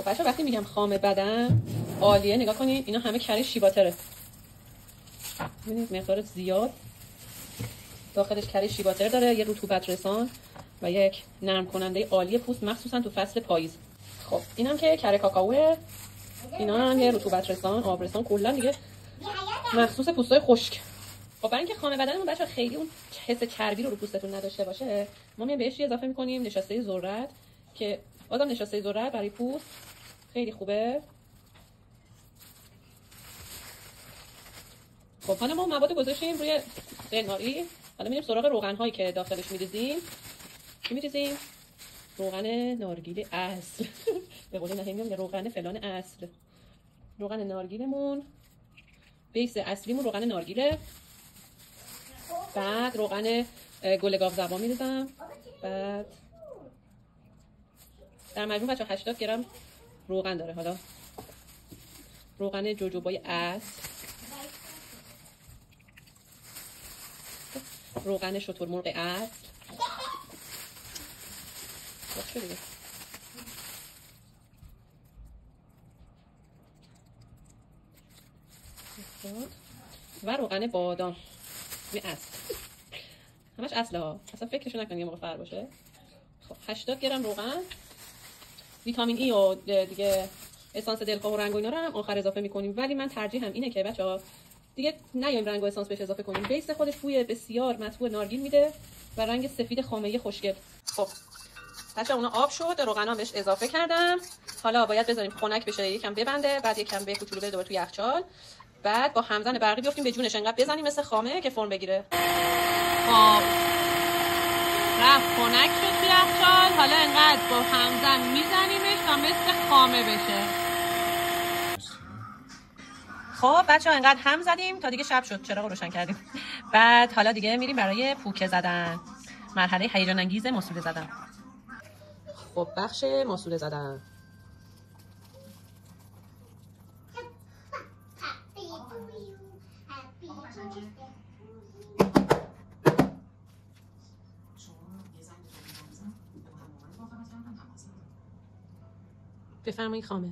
خب بچه وقتی میگم خام بدن عالیه، نگاه کنید اینا همه کره شیباتره. ببینید مقدار زیاد داخلش کره شیباتر داره، یه رطوبت رسان و یک نرم کننده عالی پوست، مخصوصا تو فصل پاییز. خب اینم که کره کاکائوه، اینا هم یه رطوبت رسان، آب رسان، کلا دیگه مخصوص پوستای خشک. خب برای اینکه خامه بدنمون بچه‌ها خیلی اون حس چربی رو پوستتون نداشته باشه، ما میایم بهش اضافه می‌کنیم نشاسته ذرت که بازم نشاسته ذرت برای پوست خیلی خوبه. خب حالا ما مواد گذاشتیم روی قناری، حالا میریم سراغ روغن هایی که داخلش می‌ریزیم. چی می‌ریزیم؟ روغن نارگیل اصل. به قول نهنگم روغن فلان اصل. روغن نارگیلمون بیس اصلیمون روغن نارگیله. بعد روغن گل گاو زبان می‌ریزم. بعد در مجموع بچه 80 گرم روغن داره. حالا روغن جوجوبای اصل، روغن شترمرغ اصل، و روغن بادام. این اصل همش اصله ها، اصلا فکرشو نکنید یه موقع فرق باشه. خب 80 گرم روغن. ویتامین ای و دیگه اسانس دلخواه و رنگ و اینا رو هم آخر اضافه میکنیم، ولی من ترجیحم اینه که بچه‌ها دیگه نیایم رنگ و اسانس بهش اضافه کنیم. بیس خودش بوی بسیار مطبوع نارگیل میده و رنگ سفید خامه خوشگل. خب بچه‌ها اونا آب شد، روغنا بهش اضافه کردم. حالا باید بذاریم خنک بشه، یکم ببنده، بعد یکم به کوچولو بره دوباره توی یخچال. بعد با همزن برقی بیافتیم به جونش، انقدر بزنیم مثل خامه که فرم بگیره. خب رفت خنک شد توی یخچال. حالا انقدر با همزن میزنیمش تا مثل خامه بشه. خب بچه‌ها انقدر هم زدیم تا دیگه شب شد، چراغ روشن کردیم. بعد حالا دیگه میریم برای پوکه زدن، مرحله هیجان انگیز ماسوله زدن. خب بخش ماسوله زدن. بفرمایید خامه.